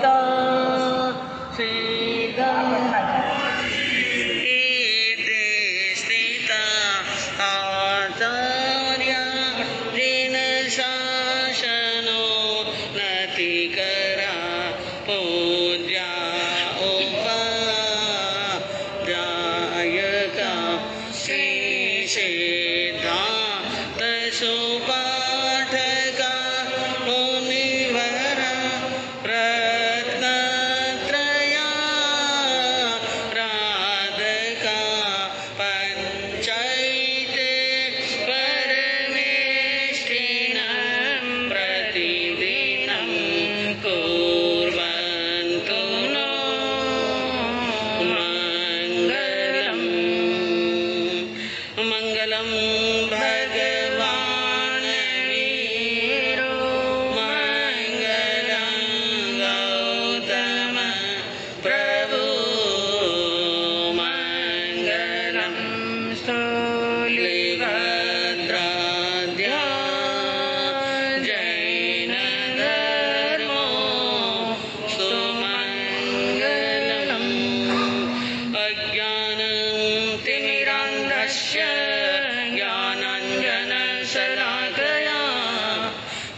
सीता सीता स्थिता आचार्य जिन शासनो नति करा पूज्या उपाध्यायका श्री सिद्धांत सुपाठका मुनिवर रत्नत्रया राधका पंचैते परमेष्ठिनं प्रतिदिनं कुर्वन्तु नो मङ्गलम् मङ्गलं भगवान् वीरो मङ्गलं गौतम प्रभु मङ्गलं स्थूलिभद्राद्या जैन धर्मो सुमङ्गलम् अज्ञानं तिमिरान्धस्य ज्ञानाञ्जनशलाकया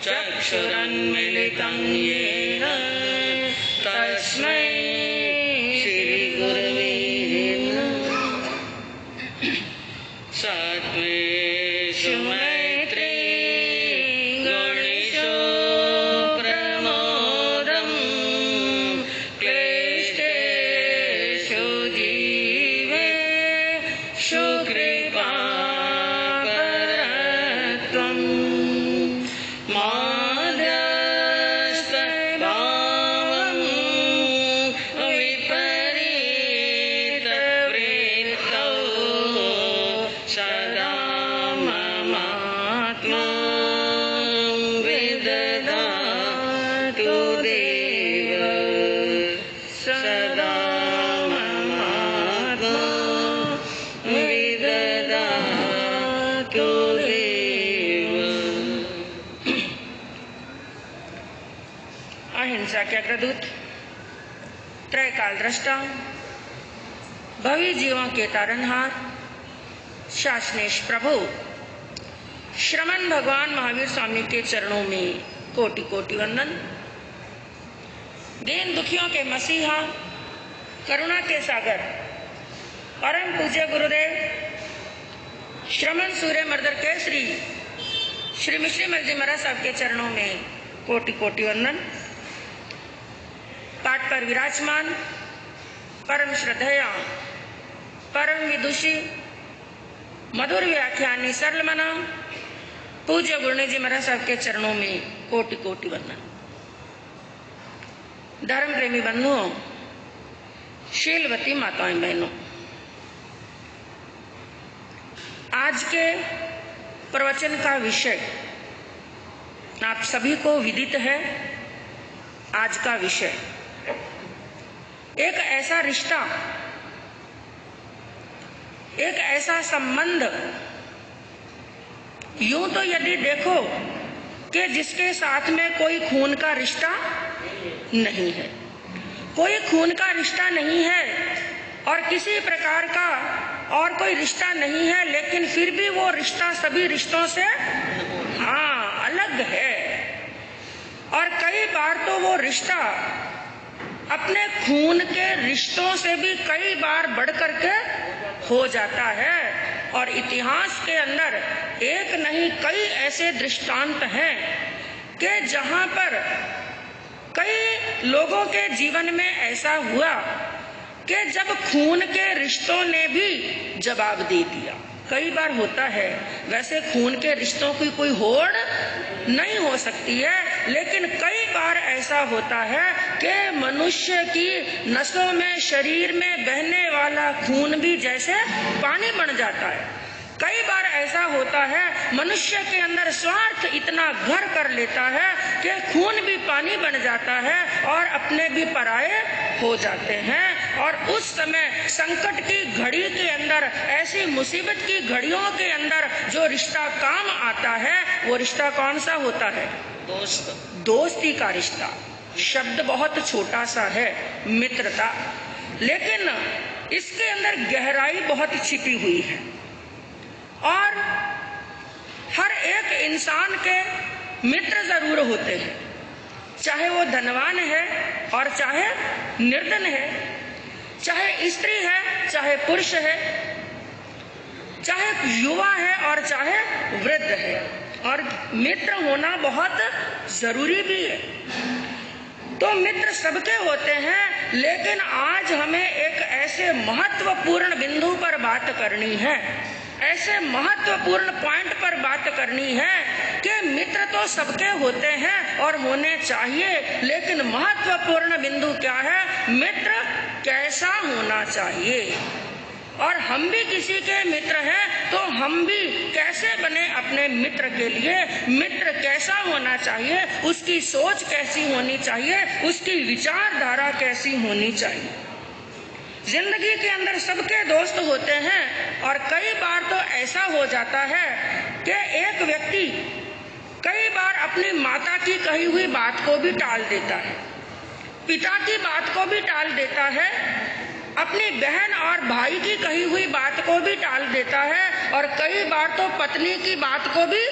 चक्षुरुन्मीलितं येन तस्मै श्रीगुरवे नमः। सत्त्वेषु मैत्री गुणेषु प्रमोदं क्लिष्टेषु जीवेषु कृपाकरत्वम् माध्यस्थभावं विपरीतवृत्तौ सदा ममात्मा विदधातु देव सदा ममात्मा विदधातु देव। अहिंसा के अग्रदूत, त्रैकाल दृष्टा, भवी जीवों के तारनहार, शासनेश प्रभु श्रमण भगवान महावीर स्वामी के चरणों में कोटि कोटि वंदन। दीन दुखियों के मसीहा, करुणा के सागर, परम पूज्य गुरुदेव श्रमण सूर्य मर्दर केसरी श्री मिश्री मर्जी महाराज साहब के चरणों में कोटि कोटि वंदन। पाठ पर विराजमान परम श्रद्धेया, परम विदुषी, मधुर व्याख्यानी, सरल मना पूज्य गुरुने जी महाराज साहब के चरणों में कोटि कोटि वंदन। धर्म प्रेमी बंधुओं, शीलवती माताएं बहनों, आज के प्रवचन का विषय आप सभी को विदित है। आज का विषय एक ऐसा रिश्ता, एक ऐसा संबंध, यूं तो यदि देखो कि जिसके साथ में कोई खून का रिश्ता नहीं है, कोई खून का रिश्ता नहीं है और किसी प्रकार का और कोई रिश्ता नहीं है, लेकिन फिर भी वो रिश्ता सभी रिश्तों से अलग है। और कई बार तो वो रिश्ता अपने खून के रिश्तों से भी कई बार बढ़ करके हो जाता है। और इतिहास के अंदर एक नहीं कई ऐसे दृष्टांत हैं कि जहां पर कई लोगों के जीवन में ऐसा हुआ कि जब खून के रिश्तों ने भी जवाब दे दिया। कई बार होता है, वैसे खून के रिश्तों की कोई होड़ नहीं हो सकती है, लेकिन कई बार ऐसा होता है कि मनुष्य की नसों में, शरीर में बहने वाला खून भी जैसे पानी बन जाता है। कई बार ऐसा होता है मनुष्य के अंदर स्वार्थ इतना घर कर लेता है कि खून भी पानी बन जाता है और अपने भी पराये हो जाते हैं। और उस समय संकट की घड़ी के अंदर, ऐसी मुसीबत की घड़ियों के अंदर जो रिश्ता काम आता है, वो रिश्ता कौन सा होता है? दोस्ती का रिश्ता। शब्द बहुत छोटा सा है, मित्रता, लेकिन इसके अंदर गहराई बहुत छिपी हुई है। और हर एक इंसान के मित्र जरूर होते हैं, चाहे वो धनवान है और चाहे निर्धन है, चाहे स्त्री है चाहे पुरुष है, चाहे युवा है और चाहे वृद्ध है, और मित्र होना बहुत जरूरी भी है। तो मित्र सबके होते हैं, लेकिन आज हमें एक ऐसे महत्वपूर्ण बिंदु पर बात करनी है, ऐसे महत्वपूर्ण पॉइंट पर बात करनी है कि मित्र तो सबके होते हैं और होने चाहिए, लेकिन महत्वपूर्ण बिंदु क्या है, मित्र कैसा होना चाहिए। और हम भी किसी के मित्र हैं तो हम भी कैसे बने अपने मित्र के लिए, मित्र कैसा होना चाहिए, उसकी सोच कैसी होनी चाहिए, उसकी विचारधारा कैसी होनी चाहिए। जिंदगी के अंदर सबके दोस्त होते हैं, और कई बार तो ऐसा हो जाता है कि एक व्यक्ति कई बार अपनी माता की कही हुई बात को भी टाल देता है, पिता की बात को भी टाल देता है, अपनी बहन और भाई की कही हुई बात को भी टाल देता है, और कई बार तो पत्नी की बात को भी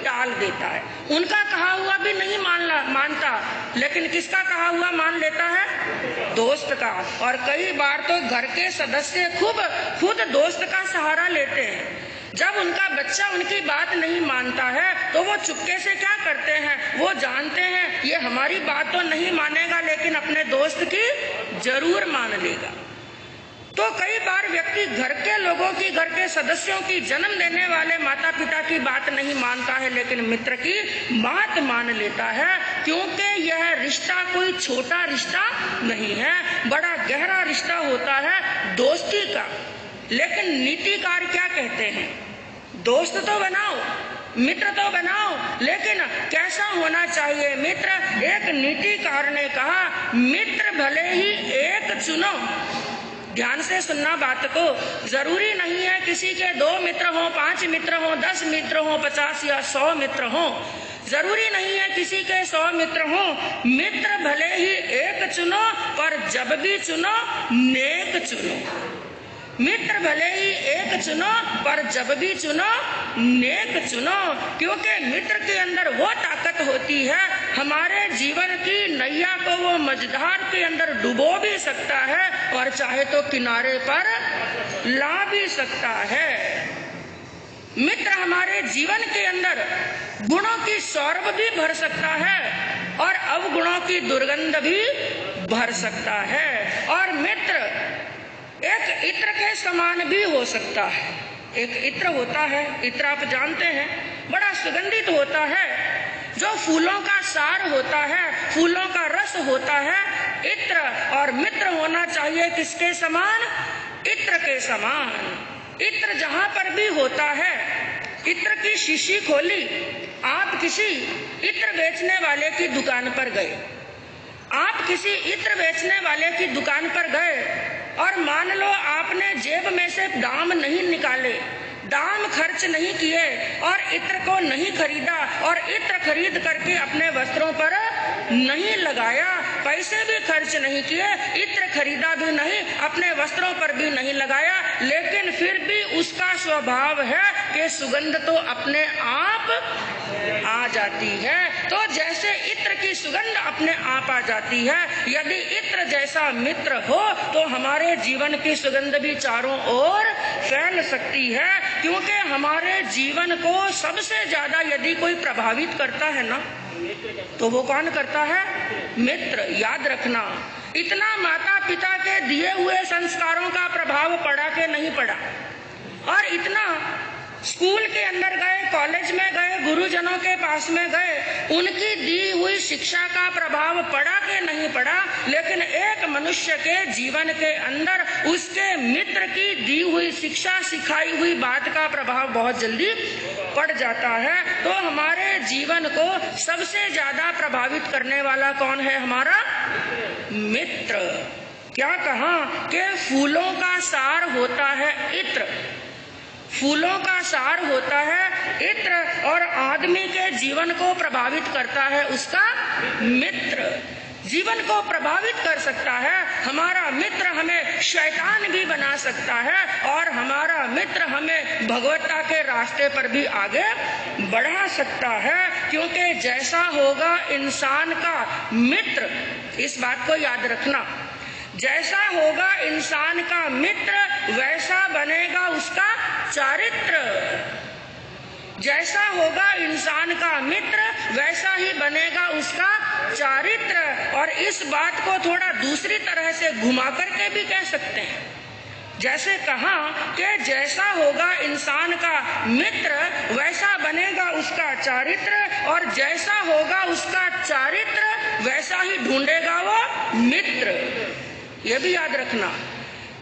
टाल देता है। उनका कहा हुआ भी नहीं मानता, लेकिन किसका कहा हुआ मान लेता है, दोस्त का। और कई बार तो घर के सदस्य खुद दोस्त का सहारा लेते हैं। जब उनका बच्चा उनकी बात नहीं मानता है तो वो चुपके से क्या करते हैं, वो जानते हैं ये हमारी बात तो नहीं मानेगा, लेकिन अपने दोस्त की जरूर मान लेगा। तो कई बार व्यक्ति घर के लोगों की, घर के सदस्यों की, जन्म देने वाले माता पिता की बात नहीं मानता है, लेकिन मित्र की बात मान लेता है, क्योंकि यह रिश्ता कोई छोटा रिश्ता नहीं है, बड़ा गहरा रिश्ता होता है दोस्ती का। लेकिन नीतिकार क्या कहते हैं, दोस्त तो बनाओ, मित्र तो बनाओ, लेकिन कैसा होना चाहिए मित्र। एक नीतिकार ने कहा, मित्र भले ही एक चुनो। ध्यान से सुनना बात को, जरूरी नहीं है किसी के 2 मित्र हो, 5 मित्र हो, 10 मित्र हो, 50 या 100 मित्र हो, जरूरी नहीं है किसी के 100 मित्र हो। मित्र भले ही एक चुनो, पर जब भी चुनो नेक चुनो। मित्र भले ही एक चुनो, पर जब भी चुनो नेक चुनो, क्योंकि मित्र के अंदर वो ताकत होती है, हमारे जीवन की नैया को वो मझधार के अंदर डुबो भी सकता है, और चाहे तो किनारे पर ला भी सकता है। मित्र हमारे जीवन के अंदर गुणों की सौरभ भी भर सकता है, और अवगुणों की दुर्गंध भी भर सकता है। और मित्र एक इत्र के समान भी हो सकता है। एक इत्र होता है, इत्र आप जानते हैं, बड़ा सुगंधित होता है, जो फूलों का सार होता है, फूलों का रस होता है, इत्र। और मित्र होना चाहिए किसके समान, इत्र के समान। इत्र जहां पर भी होता है, इत्र की शीशी खोली, आप किसी इत्र बेचने वाले की दुकान पर गए, आप किसी इत्र बेचने वाले की दुकान पर गए, और मान लो आपने जेब में से दाम नहीं निकाले, दाम खर्च नहीं किए, और इत्र को नहीं खरीदा, और इत्र खरीद करके अपने वस्त्रों पर नहीं लगाया, पैसे भी खर्च नहीं किए, इत्र खरीदा भी नहीं, अपने वस्त्रों पर भी नहीं लगाया, लेकिन फिर भी उसका स्वभाव है कि सुगंध तो अपने आप आ जाती है। तो जैसे इत्र की सुगंध अपने आप आ जाती है, यदि इत्र जैसा मित्र हो तो हमारे जीवन की सुगंध भी चारों ओर फैल सकती है, क्योंकि हमारे जीवन को सबसे ज्यादा यदि कोई प्रभावित करता है ना, तो वो कौन करता है, मित्र। याद रखना, इतना माता पिता के दिए हुए संस्कारों का प्रभाव पड़ा कि नहीं पड़ा, और इतना स्कूल के अंदर गए, कॉलेज में गए, गुरुजनों के पास में गए, उनकी दी हुई शिक्षा का प्रभाव पड़ा कि नहीं पड़ा, लेकिन एक मनुष्य के जीवन के अंदर उसके मित्र की दी हुई शिक्षा, सिखाई हुई बात का प्रभाव बहुत जल्दी पड़ जाता है। तो हमारे जीवन को सबसे ज्यादा प्रभावित करने वाला कौन है, हमारा मित्र। क्या कहा कि फूलों का सार होता है इत्र, फूलों का सार होता है इत्र, और आदमी के जीवन को प्रभावित करता है उसका मित्र। जीवन को प्रभावित कर सकता है, हमारा मित्र हमें शैतान भी बना सकता है और हमारा मित्र हमें भगवत्ता के रास्ते पर भी आगे बढ़ा सकता है। क्योंकि जैसा होगा इंसान का मित्र, इस बात को याद रखना, जैसा होगा इंसान का मित्र वैसा बनेगा उसका चारित्र। जैसा होगा इंसान का मित्र वैसा ही बनेगा उसका चारित्र। और इस बात को थोड़ा दूसरी तरह से घुमा करके भी कह सकते हैं। जैसे कहा कि जैसा होगा इंसान का मित्र वैसा बनेगा उसका चारित्र, और जैसा होगा उसका चारित्र वैसा ही ढूंढेगा वो मित्र। ये भी याद रखना,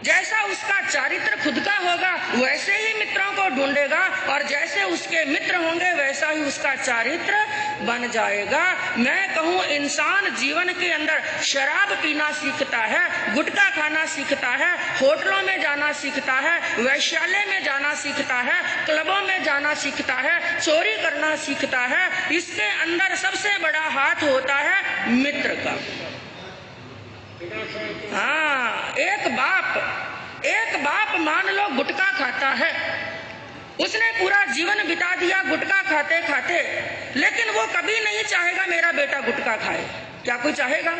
जैसा उसका चारित्र खुद का होगा वैसे ही मित्रों को ढूंढेगा, और जैसे उसके मित्र होंगे वैसा ही उसका चारित्र बन जाएगा। मैं कहूँ इंसान जीवन के अंदर शराब पीना सीखता है, गुटखा खाना सीखता है, होटलों में जाना सीखता है, वैश्यालय में जाना सीखता है, क्लबों में जाना सीखता है, चोरी करना सीखता है। इसके अंदर सबसे बड़ा हाथ होता है मित्र का। हाँ, एक बाप मान लो गुटखा खाता है, उसने पूरा जीवन बिता दिया गुटखा खाते खाते, लेकिन वो कभी नहीं चाहेगा मेरा बेटा गुटखा खाए। क्या कोई चाहेगा?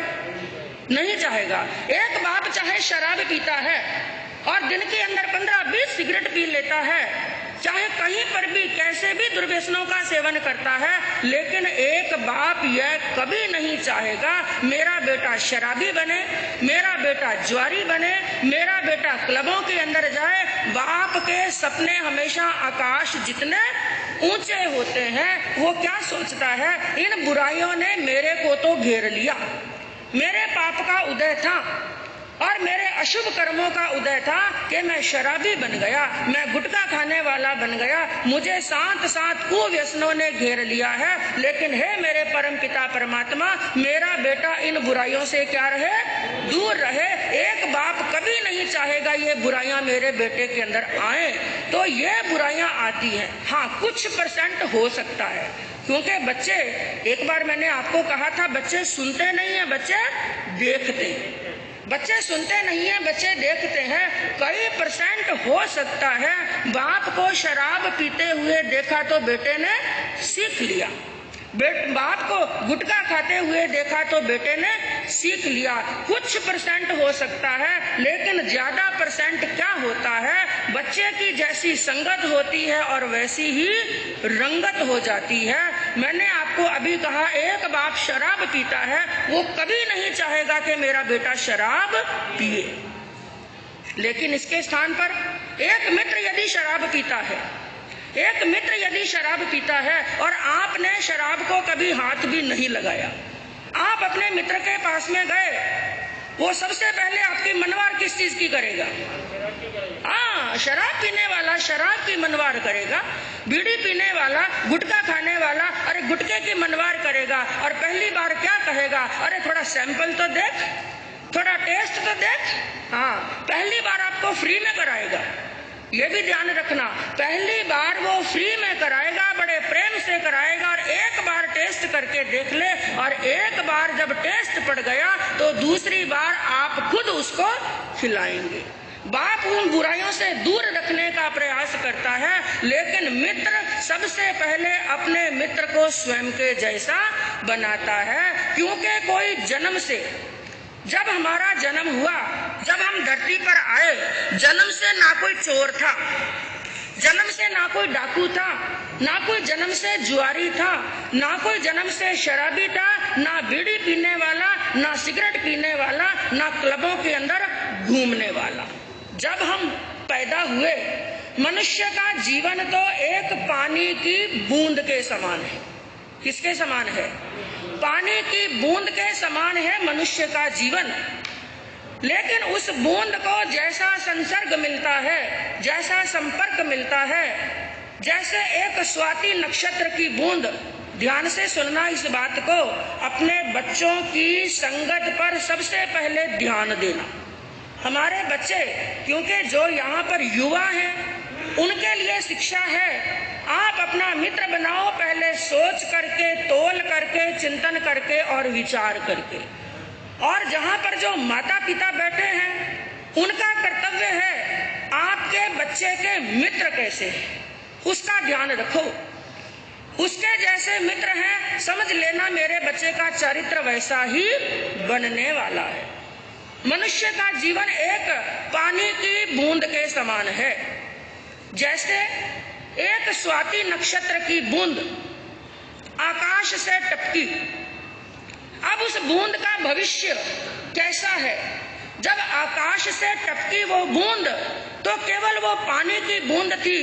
नहीं चाहेगा। एक बाप चाहे शराब पीता है और दिन के अंदर 15-20 सिगरेट पी लेता है, चाहे कहीं पर भी कैसे भी दुर्व्यसनों का सेवन करता है, लेकिन एक बाप यह कभी नहीं चाहेगा मेरा बेटा शराबी बने, मेरा बेटा जुआरी बने, मेरा बेटा क्लबों के अंदर जाए। बाप के सपने हमेशा आकाश जितने ऊंचे होते हैं। वो क्या सोचता है, इन बुराइयों ने मेरे को तो घेर लिया, मेरे पाप का उदय था और मेरे अशुभ कर्मों का उदय था कि मैं शराबी बन गया, मैं गुटखा खाने वाला बन गया, मुझे साथ साथ कुव्यसनों ने घेर लिया है। लेकिन हे मेरे परम पिता परमात्मा, मेरा बेटा इन बुराइयों से क्या रहे, दूर रहे। एक बाप कभी नहीं चाहेगा ये बुराइयां मेरे बेटे के अंदर आए। तो ये बुराइयां आती हैं, हाँ कुछ % हो सकता है, क्योंकि बच्चे, एक बार मैंने आपको कहा था, बच्चे सुनते नहीं है, बच्चे देखते हैं। बच्चे सुनते नहीं है, बच्चे देखते हैं। कई % हो सकता है बाप को शराब पीते हुए देखा तो बेटे ने सीख लिया, बाप को गुटखा खाते हुए देखा तो बेटे ने सीख लिया। कुछ % हो सकता है, लेकिन ज्यादा % क्या होता है, बच्चे की जैसी संगत होती है और वैसी ही रंगत हो जाती है। मैंने आपको अभी कहा, एक बाप शराब पीता है, वो कभी नहीं चाहेगा कि मेरा बेटा शराब पिए। लेकिन इसके स्थान पर एक मित्र यदि शराब पीता है, एक मित्र यदि शराब पीता है और आपने शराब को कभी हाथ भी नहीं लगाया, आप अपने मित्र के पास में गए, वो सबसे पहले आपकी मनवार किस चीज की करेगा? हाँ, शराब पीने वाला शराब की मनवार करेगा, बीड़ी पीने वाला, गुटखा खाने वाला अरे गुटखे की मनवार करेगा। और पहली बार क्या कहेगा, अरे थोड़ा सैंपल तो देख, थोड़ा टेस्ट तो देख। हाँ, पहली बार आपको फ्री में कराएगा, ये भी ध्यान रखना। पहली बार वो फ्री में कराएगा, बड़े प्रेम से कराएगा, और एक बार टेस्ट करके देख ले, और एक बार जब टेस्ट पड़ गया तो दूसरी बार आप खुद उसको खिलाएंगे। बाप उन बुराइयों से दूर रखने का प्रयास करता है, लेकिन मित्र सबसे पहले अपने मित्र को स्वयं के जैसा बनाता है। क्योंकि कोई जन्म से, जब हमारा जन्म हुआ, जब हम धरती पर आए, जन्म से ना कोई चोर था, जन्म से ना कोई डाकू था, ना कोई जन्म से जुआरी था, ना कोई जन्म से शराबी था, ना बीड़ी पीने वाला, ना सिगरेट पीने वाला, ना क्लबों के अंदर घूमने वाला। जब हम पैदा हुए, मनुष्य का जीवन तो एक पानी की बूंद के समान है। किसके समान है? पानी की बूंद के समान है मनुष्य का जीवन। लेकिन उस बूंद को जैसा संसर्ग मिलता है, जैसा संपर्क मिलता है, जैसे एक स्वाति नक्षत्र की बूंद, ध्यान से सुनना इस बात को, अपने बच्चों की संगत पर सबसे पहले ध्यान देना। हमारे बच्चे, क्योंकि जो यहाँ पर युवा हैं, उनके लिए शिक्षा है, आप अपना मित्र बनाओ पहले सोच करके, तोल करके, चिंतन करके और विचार करके। और जहां पर जो माता पिता बैठे हैं उनका कर्तव्य है आपके बच्चे के मित्र कैसे हैं उसका ध्यान रखो। उसके जैसे मित्र हैं समझ लेना मेरे बच्चे का चरित्र वैसा ही बनने वाला है। मनुष्य का जीवन एक पानी की बूंद के समान है। जैसे एक स्वाति नक्षत्र की बूंद आकाश से टपकी, अब उस बूंद का भविष्य कैसा है? जब आकाश से टपकी वो बूंद तो केवल वो पानी की बूंद थी,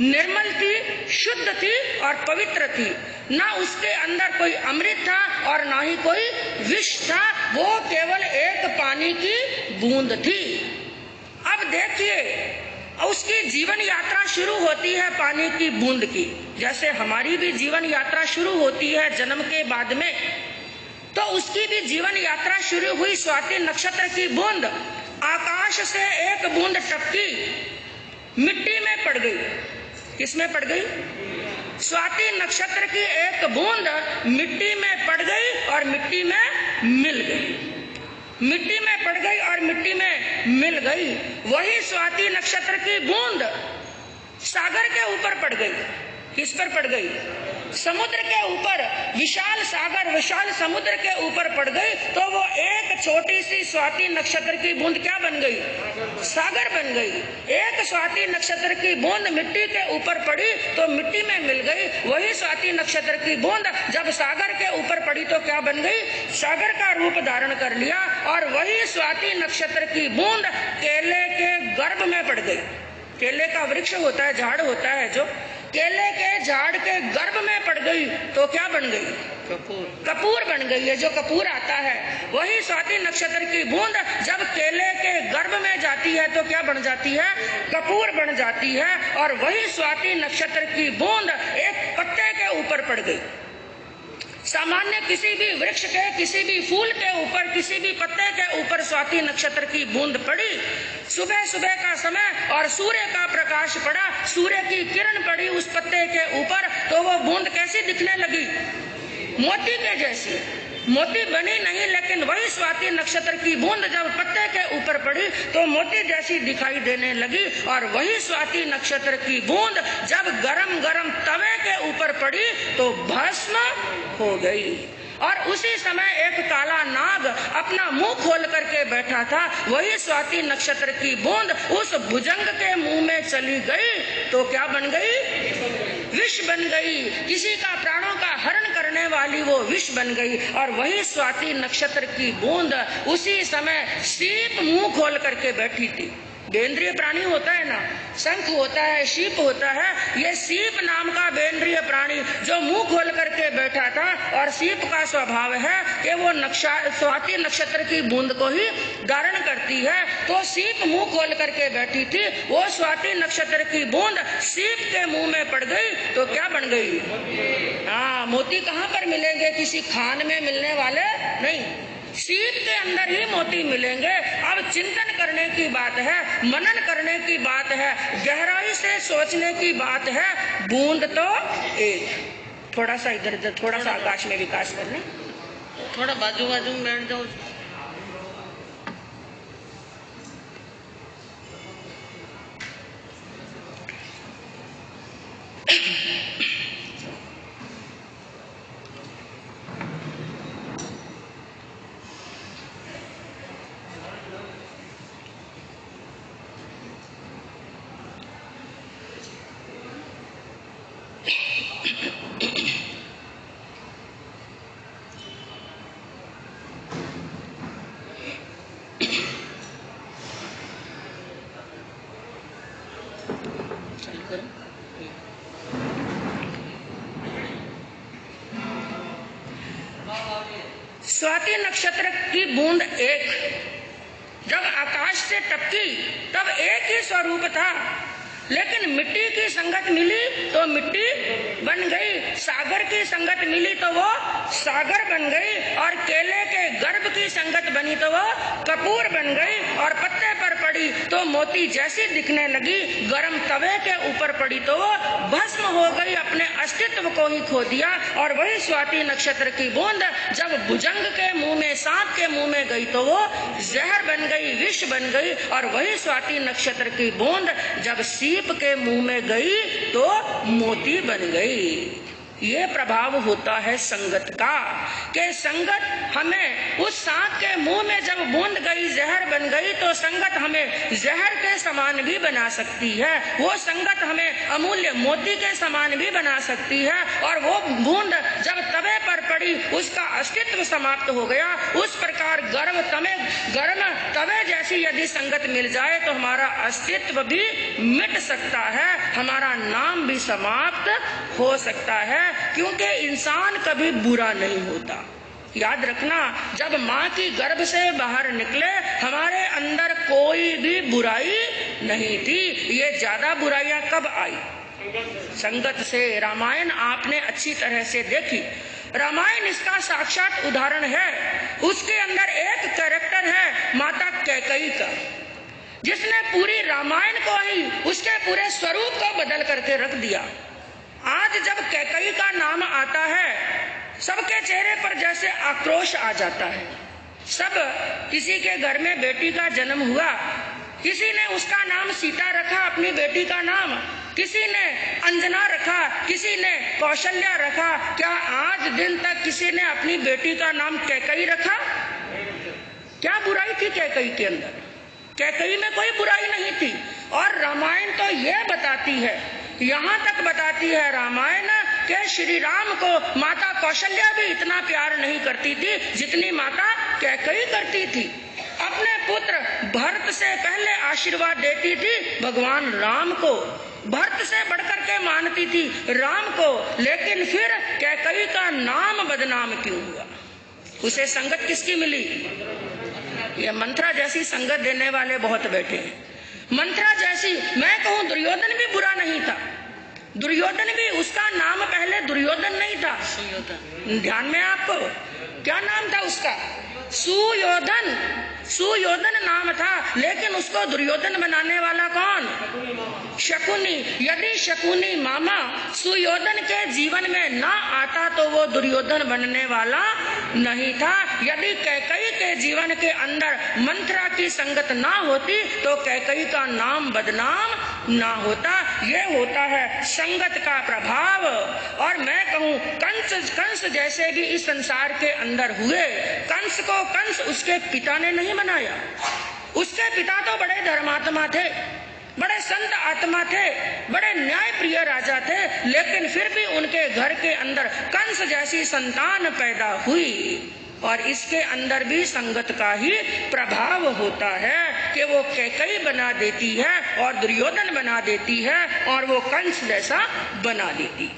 निर्मल थी, शुद्ध थी और पवित्र थी। ना उसके अंदर कोई अमृत था और ना ही कोई विष था, वो केवल एक पानी की बूंद थी। अब देखिए उसकी जीवन यात्रा शुरू होती है पानी की बूंद की, जैसे हमारी भी जीवन यात्रा शुरू होती है जन्म के बाद में, तो उसकी भी जीवन यात्रा शुरू हुई स्वाति नक्षत्र की बूंद आकाश से एक बूंद टपकी, मिट्टी में पड़ गई। किसमें पड़ गई? स्वाति नक्षत्र की एक बूंद मिट्टी में पड़ गई और मिट्टी में मिल गई। मिट्टी में पड़ गई और मिट्टी में मिल गई। वही स्वाति नक्षत्र की बूंद सागर के ऊपर पड़ गई। किस पर पड़ गई? समुद्र के ऊपर। विशाल सागर, विशाल समुद्र के ऊपर पड़ गई तो वो एक छोटी सी स्वाति नक्षत्र की बूंद क्या बन गई? सागर बन गई। एक स्वाति नक्षत्र की बूंद मिट्टी के ऊपर पड़ी तो मिट्टी में मिल गई। वही स्वाति नक्षत्र की बूंद जब सागर के ऊपर पड़ी तो क्या बन गई? सागर का रूप धारण कर लिया। और वही स्वाति नक्षत्र की बूंद केले के गर्भ में पड़ गई। केले का वृक्ष होता है, झाड़ होता है, जो केले के झाड़ के गर्भ में पड़ गई तो क्या बन गई? कपूर। कपूर बन गई है, जो कपूर आता है। वही स्वाति नक्षत्र की बूंद जब केले के गर्भ में जाती है तो क्या बन जाती है? कपूर बन जाती है। और वही स्वाति नक्षत्र की बूंद एक पत्ते के ऊपर पड़ गई। सामान्य किसी भी वृक्ष के, किसी भी फूल के ऊपर, किसी भी पत्ते के ऊपर स्वाति नक्षत्र की बूंद पड़ी, सुबह सुबह का समय और सूर्य का प्रकाश पड़ा, सूर्य की किरण पड़ी उस पत्ते के ऊपर तो वो बूंद कैसी दिखने लगी? मोती के जैसी। मोती बनी नहीं, लेकिन वही स्वाति नक्षत्र की बूंद जब पत्ते के ऊपर पड़ी तो मोती जैसी दिखाई देने लगी। और वही स्वाति नक्षत्र की बूंद जब गरम गरम तवे के ऊपर पड़ी तो भस्म हो गई। और उसी समय एक काला नाग अपना मुंह खोल करके बैठा था। वही स्वाति नक्षत्र की बूंद उस भुजंग के मुंह में चली गई तो क्या बन गई? विष बन गई। किसी का प्राणों का हरण करने वाली वो विष बन गई। और वही स्वाति नक्षत्र की बूंद उसी समय सीप मुंह खोल करके बैठी थी। बेंद्रीय प्राणी होता है ना, शंख होता है, शीप होता है। ये सीप नाम का बेंद्रीय प्राणी जो मुंह खोल करके बैठा था, और सीप का स्वभाव है कि वो स्वाति नक्षत्र की बूंद को ही धारण करती है। तो सीप मुंह खोल करके बैठी थी, वो स्वाति नक्षत्र की बूंद सीप के मुंह में पड़ गई तो क्या बन गई? हाँ, मोती कहाँ पर मिलेंगे? किसी खान में मिलने वाले नहीं, सीप के अंदर ही मोती मिलेंगे। अब चिंतन करने की बात है, मनन करने की बात है, गहराई से सोचने की बात है। बूंद तो एक। थोड़ा सा इधर उधर, थोड़ा सा आकाश में विकास करने, थोड़ा बाजू बाजू में बैठ जाओ। स्वाति नक्षत्र की बूंद एक जब आकाश से टपकी तब एक ही स्वरूप था, लेकिन मिट्टी की संगत मिली तो मिट्टी बन गई, सागर की संगत मिली तो वो सागर बन गई, और केले के गर्भ की संगत बनी तो वो कपूर बन गई, और पत्ते पर पड़ी पड़ी तो मोती जैसी दिखने लगी, गर्म तवे के ऊपर पड़ी तो वो भस्म हो गई, अपने अस्तित्व को ही खो दिया। और वही स्वाति नक्षत्र की बूंद जब भुजंग के मुंह में, सांप के मुंह में गई तो वो जहर बन गई, विष बन गई। और वही स्वाति नक्षत्र की बूंद जब सीप के मुंह में गई तो मोती बन गई। ये प्रभाव होता है संगत का, कि संगत हमें उस सांप के मुंह में जब बूंद गई, जहर बन गई, तो संगत हमें जहर के समान भी बना सकती है। वो संगत हमें अमूल्य मोती के समान भी बना सकती है। और वो बूंद जब तवे पर पड़ी, उसका अस्तित्व समाप्त हो गया। उस प्रकार गर्म तवे जैसी यदि संगत मिल जाए तो हमारा अस्तित्व भी मिट सकता है, हमारा नाम भी समाप्त हो सकता है, क्योंकि इंसान कभी बुरा नहीं होता। याद रखना, जब माँ की गर्भ से बाहर निकले हमारे अंदर कोई भी बुराई नहीं थी। ये ज्यादा बुराइयां कब आई? संगत से। रामायण आपने अच्छी तरह से देखी, रामायण इसका साक्षात उदाहरण है। उसके अंदर एक कैरेक्टर है माता कैकेयी का, जिसने पूरी रामायण को ही, उसके पूरे स्वरूप को बदल करके रख दिया। आज जब कैकेयी का नाम आता है, सबके चेहरे पर जैसे आक्रोश आ जाता है। सब, किसी के घर में बेटी का जन्म हुआ, किसी ने उसका नाम सीता रखा, अपनी बेटी का नाम, किसी ने अंजना रखा, किसी ने कौशल्या रखा। क्या आज दिन तक किसी ने अपनी बेटी का नाम कैकेयी रखा? क्या बुराई थी कैकेयी के अंदर? कैकेयी में कोई बुराई नहीं थी। और रामायण तो यह बताती है, यहाँ तक बताती है रामायण के श्री राम को माता कौशल्या भी इतना प्यार नहीं करती थी जितनी माता कैकेयी करती थी। अपने पुत्र भरत से पहले आशीर्वाद देती थी भगवान राम को, भरत से बढ़कर के मानती थी राम को। लेकिन फिर कैकेयी का नाम बदनाम क्यों हुआ? उसे संगत किसकी मिली? ये मंत्रा जैसी संगत देने वाले बहुत बैठे हैं। मंत्रा जैसी, मैं कहूं दुर्योधन भी बुरा नहीं था। दुर्योधन भी, उसका नाम पहले दुर्योधन नहीं था, सुयोधन। ध्यान में आपको, क्या नाम था उसका? सुयोधन। सुयोधन नाम था, लेकिन उसको दुर्योधन बनाने वाला कौन? शकुनी। यदि शकुनी मामा सुयोधन के जीवन में ना आता तो वो दुर्योधन बनने वाला नहीं था। यदि कैकेयी के जीवन के अंदर मंत्रा की संगत ना होती तो कैकेयी का नाम बदनाम ना होता। ये होता है संगत का प्रभाव। और मैं कहूँ कंस जैसे भी इस संसार के अंदर हुए, कंस को कंस उसके पिता ने नहीं बनाया। उसके पिता तो बड़े धर्मात्मा थे, बड़े संत आत्मा थे, बड़े न्याय प्रिय राजा थे, लेकिन फिर भी उनके घर के अंदर कंस जैसी संतान पैदा हुई। और इसके अंदर भी संगत का ही प्रभाव होता है कि वो कैकेयी बना देती है और दुर्योधन बना देती है और वो कंस जैसा बना देती।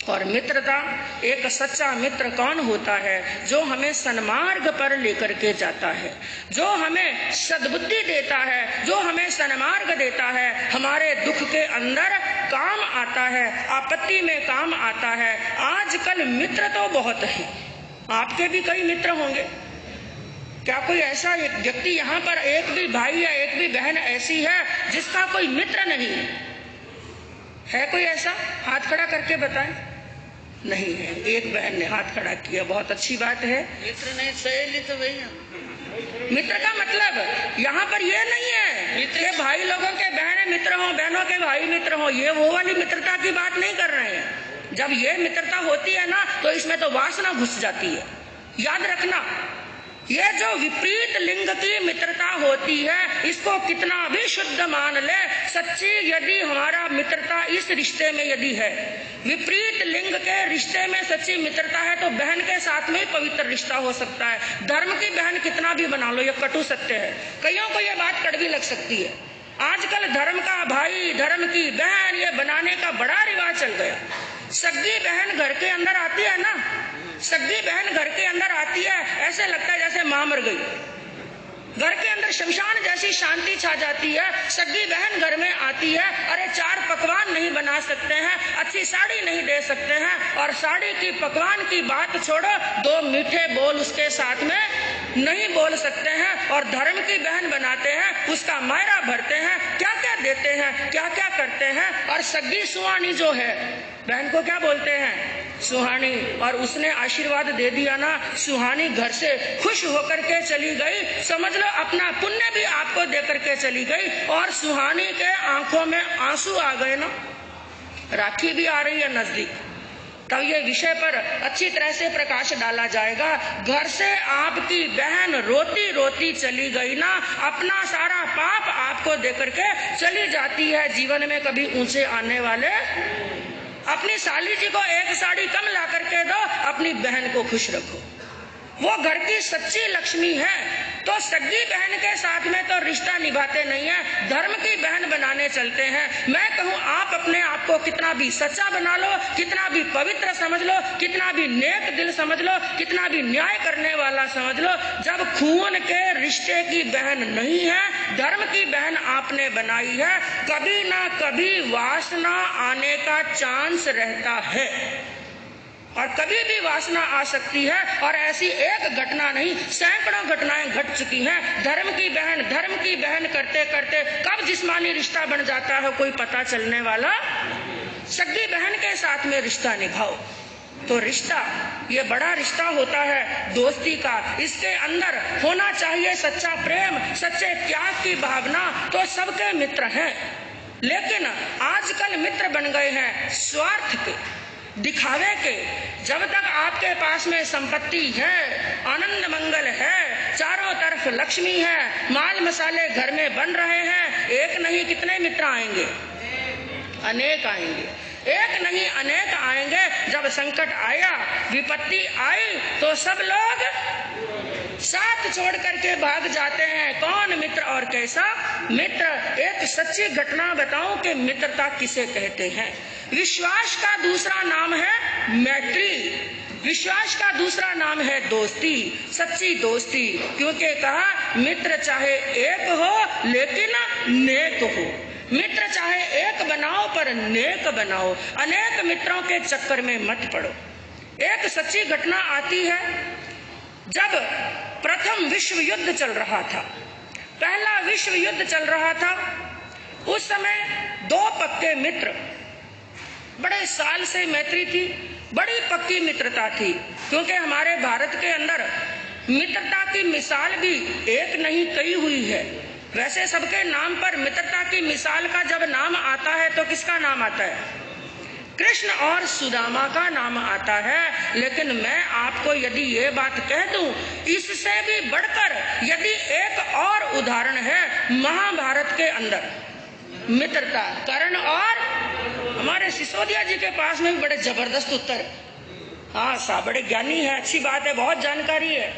और मित्रता, एक सच्चा मित्र कौन होता है? जो हमें सन्मार्ग पर लेकर के जाता है, जो हमें सद्बुद्धि देता है, जो हमें सन्मार्ग देता है, हमारे दुख के अंदर काम आता है, आपत्ति में काम आता है। आजकल मित्र तो बहुत है, आपके भी कई मित्र होंगे। क्या कोई ऐसा व्यक्ति यहाँ पर, एक भी भाई या एक भी बहन ऐसी है जिसका कोई मित्र नहीं है? कोई ऐसा? हाथ खड़ा करके बताएं। नहीं है। एक बहन ने हाथ खड़ा किया, बहुत अच्छी बात है। मित्र नहीं, सहेली तो भैया। मित्र का मतलब यहाँ पर ये नहीं है कि भाई लोगों के बहन मित्र हो, बहनों के भाई मित्र हो। ये वो वाली मित्रता की बात नहीं कर रहे हैं। जब ये मित्रता होती है ना तो इसमें तो वासना घुस जाती है। याद रखना, ये जो विपरीत लिंग की मित्रता होती है, इसको कितना भी शुद्ध मान ले, सच्ची यदि हमारा मित्रता इस रिश्ते में यदि है, विपरीत लिंग के रिश्ते में सच्ची मित्रता है, तो बहन के साथ में पवित्र रिश्ता हो सकता है। धर्म की बहन कितना भी बना लो, ये कटु सत्य है। कईयों को ये बात कड़वी लग सकती है। आजकल धर्म का भाई, धर्म की बहन, ये बनाने का बड़ा रिवाज चल गया। सगी बहन घर के अंदर आती है ना, सगी बहन घर के अंदर आती है, ऐसे लगता है जैसे मां मर गई। घर के अंदर शमशान जैसी शांति छा जाती है। सगी बहन घर में आती है, अरे 4 पकवान नहीं बना सकते हैं, अच्छी साड़ी नहीं दे सकते हैं, और साड़ी की पकवान की बात छोड़ो, 2 मीठे बोल उसके साथ में नहीं बोल सकते हैं और धर्म की बहन बनाते हैं, उसका मायरा भरते हैं, क्या क्या देते हैं, क्या क्या करते हैं। और सगी सुहानी जो है, बहन को क्या बोलते हैं? सुहानी। और उसने आशीर्वाद दे दिया ना, सुहानी घर से खुश होकर के चली गई, समझ लो अपना पुण्य भी आपको दे करके चली गई। और सुहानी के आंखों में आंसू आ गए ना, राखी भी आ रही है नजदीक, तब ये विषय पर अच्छी तरह से प्रकाश डाला जाएगा। घर से आपकी बहन रोती रोती चली गई ना, अपना सारा पाप आपको देकर के चली जाती है। जीवन में कभी ऊंचे आने वाले, अपनी साली जी को एक साड़ी कम ला करके दो, अपनी बहन को खुश रखो, वो घर की सच्ची लक्ष्मी है। तो सगी बहन के साथ में तो रिश्ता निभाते नहीं है, धर्म की बहन बनाने चलते हैं। मैं कहूँ आप अपने आप को कितना भी सच्चा बना लो, कितना भी पवित्र समझ लो, कितना भी नेक दिल समझ लो, कितना भी न्याय करने वाला समझ लो, जब खून के रिश्ते की बहन नहीं है, धर्म की बहन आपने बनाई है, कभी ना कभी वासना आने का चांस रहता है। और कभी भी वासना आ सकती है। और ऐसी एक घटना नहीं, सैकड़ों घटनाएं घट चुकी हैं। धर्म की बहन करते करते कब जिस्मानी रिश्ता बन जाता है कोई पता चलने वाला। सगी बहन के साथ में रिश्ता निभाओ तो रिश्ता ये बड़ा रिश्ता होता है दोस्ती का। इसके अंदर होना चाहिए सच्चा प्रेम, सच्चे त्याग की भावना। तो सबके मित्र हैं, लेकिन आजकल मित्र बन गए हैं स्वार्थ के, दिखावे के। जब तक आपके पास में संपत्ति है, आनंद मंगल है, चारों तरफ लक्ष्मी है, माल मसाले घर में बन रहे हैं, एक नहीं कितने मित्र आएंगे, अनेक आएंगे, एक नहीं अनेक आएंगे। जब संकट आया, विपत्ति आई, तो सब लोग साथ छोड़ करके भाग जाते हैं। कौन मित्र और कैसा मित्र? एक सच्ची घटना बताऊं कि मित्रता किसे कहते हैं। विश्वास का दूसरा नाम है मैत्री, विश्वास का दूसरा नाम है दोस्ती, सच्ची दोस्ती। क्योंकि कहा मित्र चाहे एक हो लेकिन नेक हो, मित्र चाहे एक बनाओ पर नेक बनाओ, अनेक मित्रों के चक्कर में मत पड़ो। एक सच्ची घटना आती है, जब प्रथम विश्व युद्ध चल रहा था, पहला विश्व युद्ध चल रहा था, उस समय दो पक्के मित्र, बड़े साल से मैत्री थी, बड़ी पक्की मित्रता थी। क्योंकि हमारे भारत के अंदर मित्रता की मिसाल भी एक नहीं कई हुई है। वैसे सबके नाम पर मित्रता की मिसाल का जब नाम आता है तो किसका नाम आता है? कृष्ण और सुदामा का नाम आता है। लेकिन मैं आपको यदि ये बात कह दूं, इससे भी बढ़कर यदि एक और उदाहरण है महाभारत के अंदर मित्रता, कर्ण और हमारे सिसोदिया जी के पास में भी बड़े जबरदस्त उत्तर। हाँ साहब बड़े ज्ञानी है, अच्छी बात है, बहुत जानकारी है।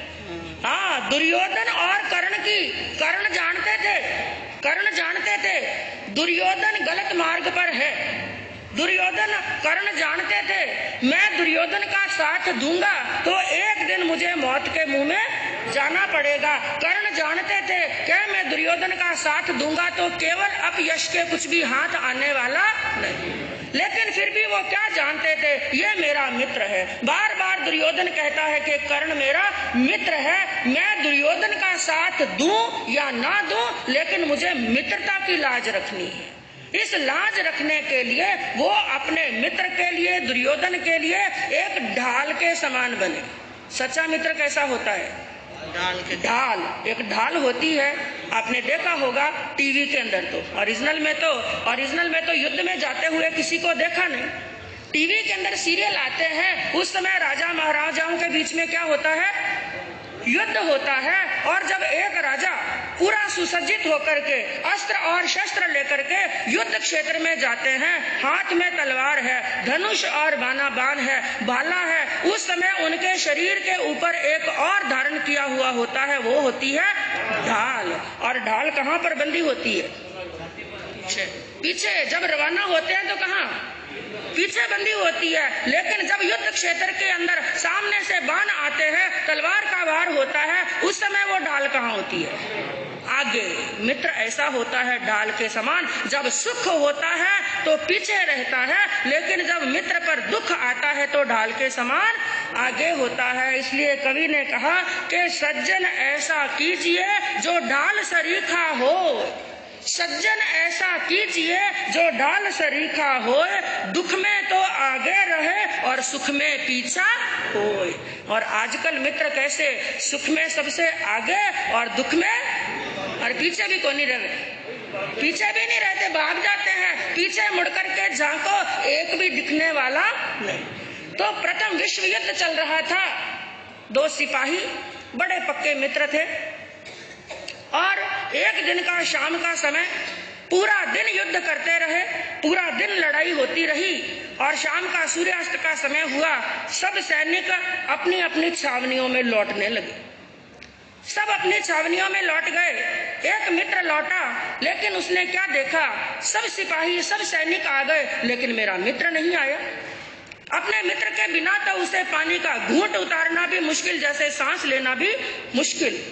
हाँ, दुर्योधन और कर्ण की, कर्ण जानते थे दुर्योधन गलत मार्ग पर है। दुर्योधन कर्ण जानते थे मैं दुर्योधन का साथ दूंगा तो एक दिन मुझे मौत के मुंह में जाना पड़ेगा। कर्ण जानते थे कि मैं दुर्योधन का साथ दूंगा तो केवल अपयश के कुछ भी हाथ आने वाला नहीं। लेकिन फिर भी वो क्या जानते थे, ये मेरा मित्र है। बार बार दुर्योधन कहता है कि कर्ण मेरा मित्र है, मैं दुर्योधन का साथ दूं या ना दूं, लेकिन मुझे मित्रता की लाज रखनी है। इस लाज रखने के लिए वो अपने मित्र के लिए, दुर्योधन के लिए एक ढाल के समान बने। सच्चा मित्र कैसा होता है? ढाल, एक ढाल होती है, आपने देखा होगा टीवी के अंदर। तो ओरिजिनल में तो युद्ध में जाते हुए किसी को देखा नहीं। टीवी के अंदर सीरियल आते हैं, उस समय राजा महाराजाओं के बीच में क्या होता है? युद्ध होता है। और जब एक राजा पूरा सुसज्जित होकर के अस्त्र और शस्त्र लेकर के युद्ध क्षेत्र में जाते हैं, हाथ में तलवार है, धनुष और बाण है, भाला है, उस समय उनके शरीर के ऊपर एक और धारण किया हुआ होता है, वो होती है ढाल। और ढाल कहाँ पर बंदी होती है? पीछे। जब रवाना होते हैं तो कहाँ? पीछे बंदी होती है। लेकिन जब युद्ध क्षेत्र के अंदर सामने से बाण आते हैं, तलवार का वार होता है, उस समय वो ढाल कहाँ होती है? आगे। मित्र ऐसा होता है ढाल के समान, जब सुख होता है तो पीछे रहता है, लेकिन जब मित्र पर दुख आता है तो ढाल के समान आगे होता है। इसलिए कवि ने कहा कि सज्जन ऐसा कीजिए जो ढाल सरीखा हो, सज्जन ऐसा कीजिए जो ढाल सरीखा होए, दुख में तो आगे रहे और सुख में पीछा होए। और आजकल मित्र कैसे सुख में सबसे आगे और दुख में और पीछे भी कोई नहीं रहे, पीछे भी नहीं रहते, भाग जाते हैं। पीछे मुड़ करके झांको, एक भी दिखने वाला नहीं। तो प्रथम विश्व युद्ध चल रहा था, दो सिपाही बड़े पक्के मित्र थे और एक दिन का शाम का समय पूरा दिन युद्ध करते रहे, पूरा दिन लड़ाई होती रही और शाम का सूर्यास्त का समय हुआ। सब सैनिक अपनी अपनी छावनियों में लौटने लगे, सब अपनी छावनियों में लौट गए। एक मित्र लौटा, लेकिन उसने क्या देखा, सब सिपाही सब सैनिक आ गए, लेकिन मेरा मित्र नहीं आया। अपने मित्र के बिना तो उसे पानी का घूंट उतारना भी मुश्किल, जैसे सांस लेना भी मुश्किल।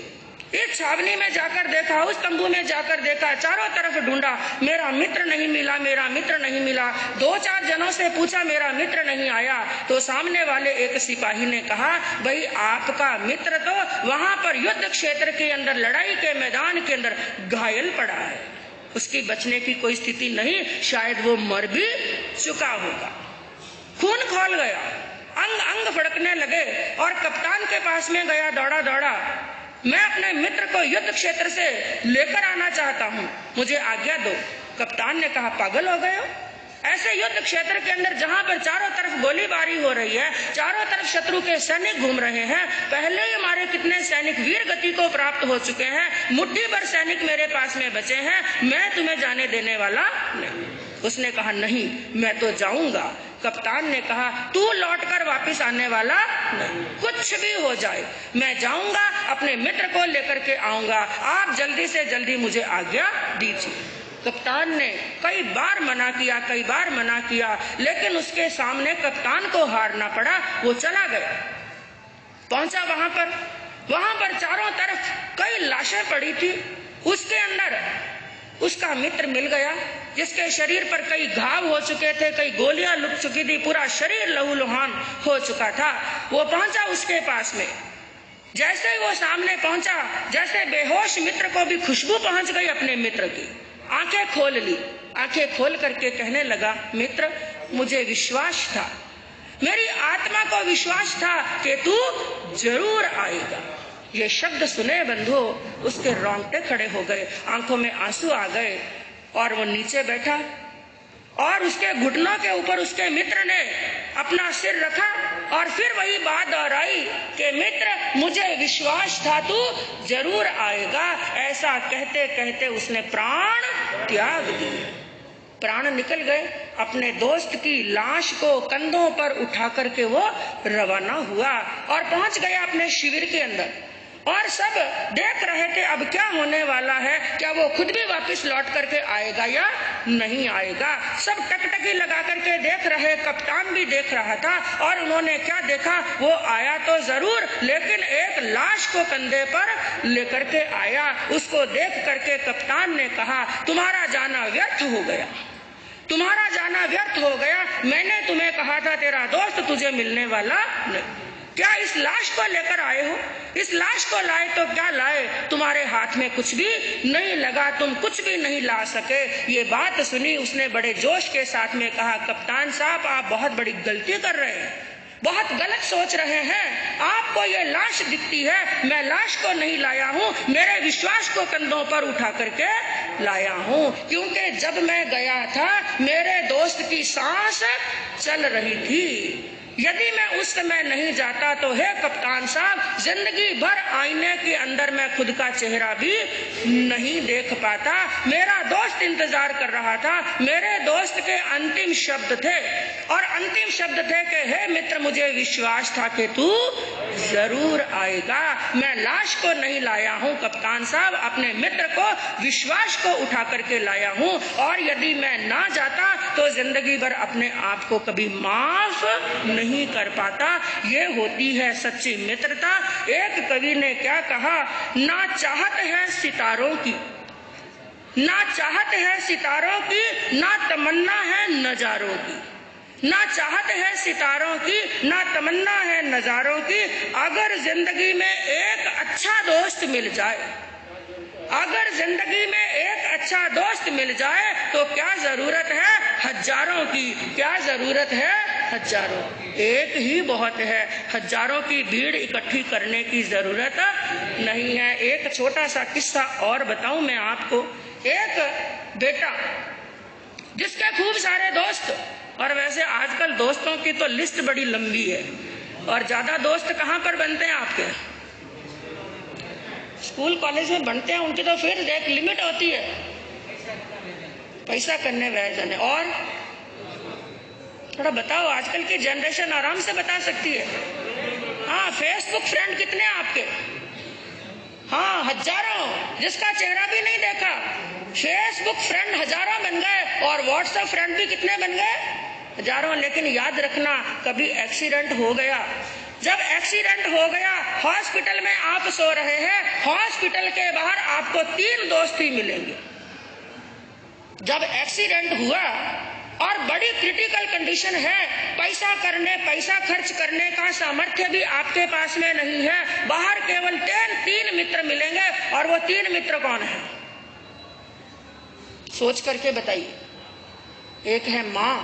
इस छावनी में जाकर देखा, उस तंबू में जाकर देखा, चारों तरफ ढूंढा, मेरा मित्र नहीं मिला, मेरा मित्र नहीं मिला। दो चार जनों से पूछा, मेरा मित्र नहीं आया। तो सामने वाले एक सिपाही ने कहा, भाई आपका मित्र तो वहां पर युद्ध क्षेत्र के अंदर, लड़ाई के मैदान के अंदर घायल पड़ा है, उसकी बचने की कोई स्थिति नहीं, शायद वो मर भी चुका होगा। खून खौल गया, अंग अंग फड़कने लगे और कप्तान के पास में गया दौड़ा दौड़ा, मैं अपने मित्र को युद्ध क्षेत्र से लेकर आना चाहता हूँ, मुझे आज्ञा दो। कप्तान ने कहा, पागल हो गए हो? ऐसे युद्ध क्षेत्र के अंदर जहाँ पर चारों तरफ गोलीबारी हो रही है, चारों तरफ शत्रु के सैनिक घूम रहे हैं, पहले ही हमारे कितने सैनिक वीर गति को प्राप्त हो चुके हैं, मुट्ठी भर सैनिक मेरे पास में बचे हैं, मैं तुम्हें जाने देने वाला नहीं। उसने कहा, नहीं मैं तो जाऊंगा। कप्तान ने कहा, तू लौटकर वापस आने वाला नहीं, कुछ भी हो जाए मैं जाऊंगा, अपने मित्र को लेकर के आऊंगा, आप जल्दी से जल्दी मुझे आज्ञा दीजिए। कप्तान ने कई बार मना किया, कई बार मना किया, लेकिन उसके सामने कप्तान को हारना पड़ा। वो चला गया, पहुंचा वहां पर चारों तरफ कई लाशें पड़ी थी, उसके अंदर उसका मित्र मिल गया, जिसके शरीर पर कई घाव हो चुके थे, कई गोलियां लुक चुकी थी, पूरा शरीर लहूलुहान हो चुका था। वो पहुंचा उसके पास में, जैसे ही वो सामने पहुंचा, जैसे बेहोश मित्र को भी खुशबू पहुंच गई अपने मित्र की। आंखें खोल ली, आंखें खोल करके कहने लगा, मित्र मुझे विश्वास था, मेरी आत्मा को विश्वास था कि तू जरूर आएगा। ये शब्द सुने बंधु, उसके रोंगटे खड़े हो गए, आंखों में आंसू आ गए और वो नीचे बैठा और उसके घुटनों के ऊपर उसके मित्र ने अपना सिर रखा और फिर वही बात दोहराई कि मित्र मुझे विश्वास था तू जरूर आएगा। ऐसा कहते कहते उसने प्राण त्याग दिए, प्राण निकल गए। अपने दोस्त की लाश को कंधों पर उठा करके वो रवाना हुआ और पहुंच गया अपने शिविर के अंदर। और सब देख रहे थे अब क्या होने वाला है, क्या वो खुद भी वापस लौट करके आएगा या नहीं आएगा। सब टकटकी लगा करके देख रहे, कप्तान भी देख रहा था और उन्होंने क्या देखा, वो आया तो जरूर, लेकिन एक लाश को कंधे पर लेकर के आया। उसको देख करके कप्तान ने कहा, तुम्हारा जाना व्यर्थ हो गया, तुम्हारा जाना व्यर्थ हो गया, मैंने तुम्हें कहा था तेरा दोस्त तुझे मिलने वाला नहीं। क्या इस लाश को लेकर आए हो? इस लाश को लाए तो क्या लाए, तुम्हारे हाथ में कुछ भी नहीं लगा, तुम कुछ भी नहीं ला सके। ये बात सुनी उसने बड़े जोश के साथ में कहा, कप्तान साहब आप बहुत बड़ी गलती कर रहे हैं, बहुत गलत सोच रहे हैं। आपको ये लाश दिखती है, मैं लाश को नहीं लाया हूँ, मेरे विश्वास को कंधों पर उठा करके लाया हूँ, क्योंकि जब मैं गया था मेरे दोस्त की सांस चल रही थी। यदि मैं उस समय नहीं जाता तो हे कप्तान साहब, जिंदगी भर आईने के अंदर मैं खुद का चेहरा भी नहीं देख पाता। मेरा दोस्त इंतजार कर रहा था, मेरे दोस्त के अंतिम शब्द थे और अंतिम शब्द थे कि हे मित्र मुझे विश्वास था कि तू जरूर आएगा। मैं लाश को नहीं लाया हूँ कप्तान साहब, अपने मित्र को विश्वास को उठा करके लाया हूँ, और यदि मैं ना जाता तो जिंदगी भर अपने आप को कभी माफ नहीं कर पाता। ये होती है सच्ची मित्रता। एक कवि ने क्या कहा, ना चाहत है सितारों की, ना चाहत है सितारों की, ना तमन्ना है नजारों की, ना चाहत है सितारों की, ना तमन्ना है नजारों की। अगर जिंदगी में एक अच्छा दोस्त मिल जाए, अगर जिंदगी में एक अच्छा दोस्त मिल जाए तो क्या जरूरत है हजारों की, क्या जरूरत है हजारों। एक ही बहुत है, हजारों की भीड़ इकट्ठी करने की जरूरत नहीं है। एक छोटा सा किस्सा और बताऊं मैं आपको। एक बेटा जिसके खूब सारे दोस्त, और वैसे आजकल दोस्तों की तो लिस्ट बड़ी लंबी है, और ज्यादा दोस्त कहाँ पर बनते हैं आपके? स्कूल कॉलेज में बनते हैं, उनकी तो फिर एक लिमिट होती है, पैसा करने वह जाने। और थोड़ा बताओ, आजकल की जनरेशन आराम से बता सकती है। हाँ, फेसबुक फ्रेंड कितने हैं आपके? हाँ, हजारों, जिसका चेहरा भी नहीं देखा। फेसबुक फ्रेंड हजारों बन गए, और व्हाट्सएप फ्रेंड भी कितने बन गए? हजारों। लेकिन याद रखना, कभी एक्सीडेंट हो गया, जब एक्सीडेंट हो गया, हॉस्पिटल में आप सो रहे हैं, हॉस्पिटल के बाहर आपको 3 दोस्त ही मिलेंगे। जब एक्सीडेंट हुआ और बड़ी क्रिटिकल कंडीशन है, पैसा खर्च करने का सामर्थ्य भी आपके पास में नहीं है, बाहर केवल 3 मित्र मिलेंगे। और वो 3 मित्र कौन है? सोच करके बताइए। एक है माँ,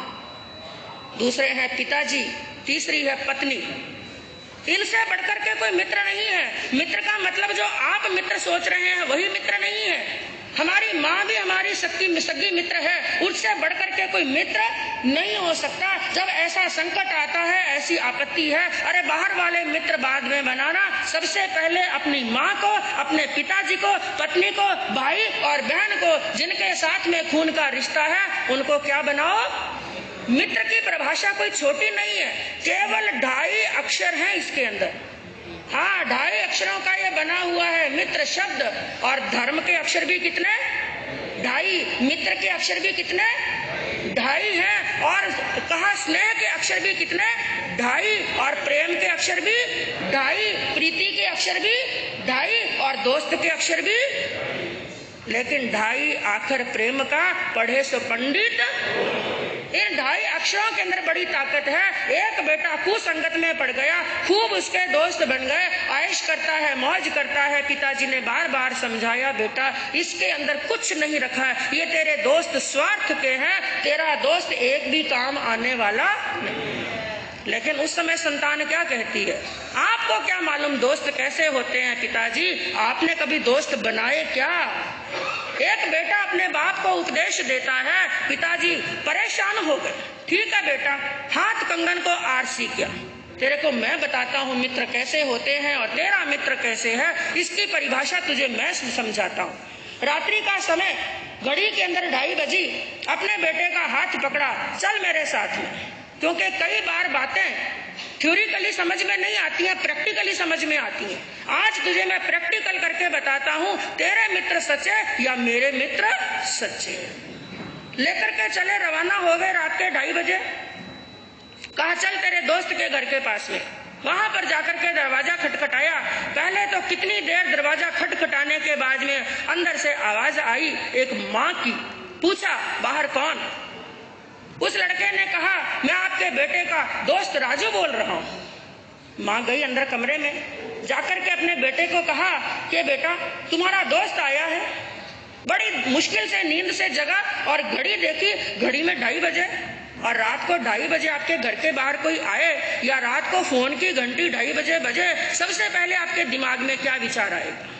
दूसरे हैं पिताजी, तीसरी है पत्नी। इनसे बढ़कर के कोई मित्र नहीं है। मित्र का मतलब जो आप मित्र सोच रहे हैं वही मित्र नहीं है। हमारी माँ भी हमारी सगी मित्र है, उससे बढ़कर के कोई मित्र नहीं हो सकता। जब ऐसा संकट आता है, ऐसी आपत्ति है, अरे बाहर वाले मित्र बाद में बनाना, सबसे पहले अपनी माँ को, अपने पिताजी को, पत्नी को, भाई और बहन को, जिनके साथ में खून का रिश्ता है, उनको क्या बनाओ? मित्र की परिभाषा कोई छोटी नहीं है, केवल 2.5 अक्षर हैं इसके अंदर। हाँ, 2.5 अक्षरों का ये बना हुआ है मित्र शब्द। और धर्म के अक्षर भी कितने? 2.5। मित्र के अक्षर भी कितने? 2.5 हैं। और कहा स्नेह के अक्षर भी कितने? 2.5। और प्रेम के अक्षर भी 2.5, प्रीति के अक्षर भी 2.5, और दोस्त के अक्षर भी। लेकिन 2.5 आखिर प्रेम का, पढ़े सो पंडित। इन 2.5 अक्षरों के अंदर बड़ी ताकत है। एक बेटा कुसंगत में पड़ गया, खूब उसके दोस्त बन गए, ऐश करता है, मौज करता है। पिताजी ने बार बार समझाया, बेटा इसके अंदर कुछ नहीं रखा है, ये तेरे दोस्त स्वार्थ के हैं, तेरा दोस्त एक भी काम आने वाला नहीं। लेकिन उस समय संतान क्या कहती है? आपको क्या मालूम दोस्त कैसे होते हैं पिताजी? आपने कभी दोस्त बनाए क्या? एक बेटा अपने बाप को उपदेश देता है, पिताजी परेशान हो गए। ठीक है बेटा, हाथ कंगन को आरसी किया, तेरे को मैं बताता हूँ मित्र कैसे होते हैं और तेरा मित्र कैसे है, इसकी परिभाषा तुझे मैं समझाता हूँ। रात्रि का समय, घड़ी के अंदर 2:30 बजी, अपने बेटे का हाथ पकड़ा, चल मेरे साथ में। क्योंकि कई बार बातें थ्योरिकली समझ में नहीं आती हैं, प्रैक्टिकली समझ में आती हैं। आज तुझे मैं प्रैक्टिकल करके बताता हूँ, तेरे मित्र सच्चे या मेरे मित्र सच्चे। लेकर के चले, रवाना हो गए रात के 2:30 बजे। कहा चल तेरे दोस्त के घर के पास में। वहां पर जाकर के दरवाजा खटखटाया। पहले तो कितनी देर दरवाजा खटखटाने के बाद में अंदर से आवाज आई, एक माँ की। पूछा बाहर कौन? उस लड़के ने कहा मैं आपके बेटे का दोस्त राजू बोल रहा हूँ। माँ गई अंदर कमरे में, जाकर के अपने बेटे को कहा कि बेटा तुम्हारा दोस्त आया है। बड़ी मुश्किल से नींद से जगा और घड़ी देखी, घड़ी में 2:30 बजे। और रात को 2:30 बजे आपके घर के बाहर कोई आए या रात को फोन की घंटी 2:30 बजे बजे, सबसे पहले आपके दिमाग में क्या विचार आएगा?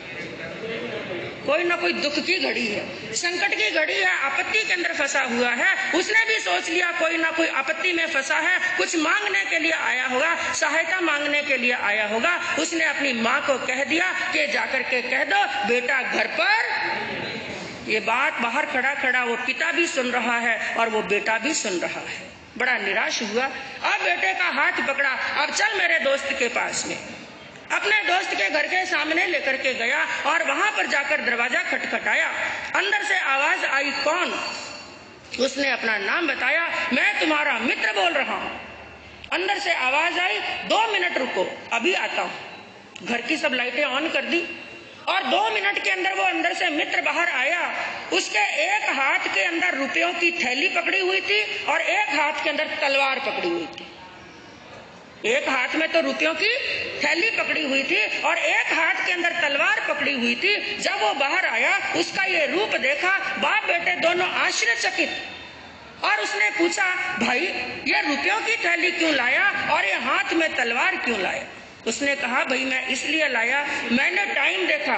कोई ना कोई दुख की घड़ी है, संकट की घड़ी है, आपत्ति के अंदर फंसा हुआ है। उसने भी सोच लिया कोई ना कोई आपत्ति में फंसा है, कुछ मांगने के लिए आया होगा, सहायता मांगने के लिए आया होगा। उसने अपनी माँ को कह दिया कि जाकर के कह दो बेटा घर पर। ये बात बाहर खड़ा खड़ा वो पिता भी सुन रहा है और वो बेटा भी सुन रहा है। बड़ा निराश हुआ। अब बेटे का हाथ पकड़ा, अब चल मेरे दोस्त के पास में। अपने दोस्त के घर के सामने लेकर के गया और वहां पर जाकर दरवाजा खटखटाया। अंदर से आवाज आई, कौन? उसने अपना नाम बताया, मैं तुम्हारा मित्र बोल रहा हूँ। अंदर से आवाज आई, 2 मिनट रुको, अभी आता हूँ। घर की सब लाइटें ऑन कर दी और 2 मिनट के अंदर वो अंदर से मित्र बाहर आया। उसके एक हाथ के अंदर रुपयों की थैली पकड़ी हुई थी और एक हाथ के अंदर तलवार पकड़ी हुई थी। एक हाथ में तो रुपयों की थैली पकड़ी हुई थी और एक हाथ के अंदर तलवार पकड़ी हुई थी। जब वो बाहर आया, उसका ये रूप देखा, बाप बेटे दोनों आश्चर्यचकित, और उसने पूछा, भाई ये रुपयों की थैली क्यों लाया और ये हाथ में तलवार क्यों लाया? उसने कहा, भाई मैं इसलिए लाया, मैंने टाइम देखा,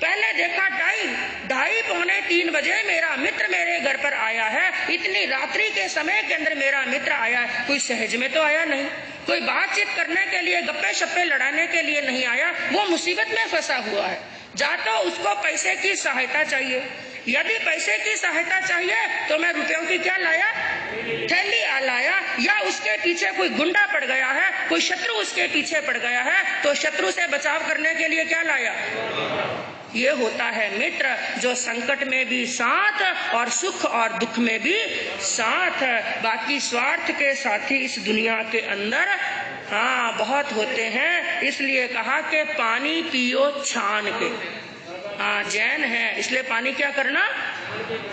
पहले देखा टाइम 2:30 पौने 3 बजे मेरा मित्र मेरे घर पर आया है। इतनी रात्रि के समय के अंदर मेरा मित्र आया है, कोई सहज में तो आया नहीं, कोई बातचीत करने के लिए, गप्पे शप्पे लड़ाने के लिए नहीं आया, वो मुसीबत में फंसा हुआ है। जा तो उसको पैसे की सहायता चाहिए, यदि पैसे की सहायता चाहिए तो मैं रुपयों की क्या लाया, थैली लाया, या उसके पीछे कोई गुंडा पड़ गया है, कोई शत्रु उसके पीछे पड़ गया है, तो शत्रु से बचाव करने के लिए क्या लाया। ये होता है मित्र, जो संकट में भी साथ और सुख और दुख में भी साथ। बाकी स्वार्थ के साथी इस दुनिया के अंदर बहुत होते हैं। इसलिए कहा कि पानी पियो छान के। जैन है, इसलिए पानी क्या करना,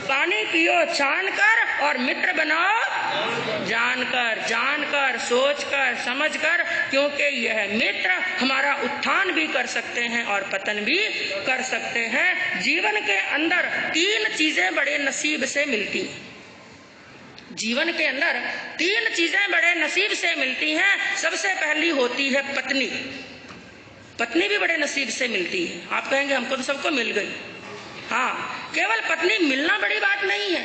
पानी पियो छान कर, और मित्र बनाओ जानकर, जानकर, सोचकर, समझकर, क्योंकि यह मित्र हमारा उत्थान भी कर सकते हैं और पतन भी कर सकते हैं। जीवन के अंदर 3 चीजें बड़े नसीब से मिलती हैं। जीवन के अंदर 3 चीजें बड़े नसीब से मिलती हैं। सबसे पहली होती है पत्नी। पत्नी भी बड़े नसीब से मिलती है। आप कहेंगे हमको तो सबको मिल गई। केवल पत्नी मिलना बड़ी बात नहीं है,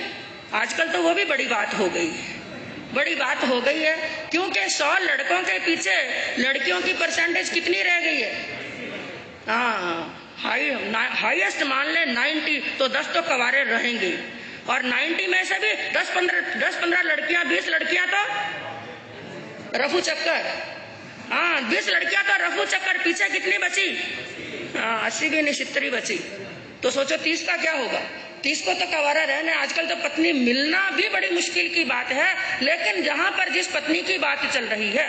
आजकल तो वो भी बड़ी बात हो गई है, बड़ी बात हो गई है, क्योंकि 100 लड़कों के पीछे लड़कियों की परसेंटेज कितनी रह गई है। हाईएस्ट मान ले 90, तो 10 तो कवारे रहेंगे, और 90 में से भी 10-15 लड़कियां, 20 लड़कियां तो रफू चक्कर। 20 लड़कियां तो रफू चक्कर, पीछे कितनी बची, 80 भी नहीं 70 बची, तो सोचो 30 का क्या होगा। 30 को तो कवारा रहने। आजकल तो पत्नी मिलना भी बड़ी मुश्किल की बात है। लेकिन जहां पर जिस पत्नी की बात चल रही है,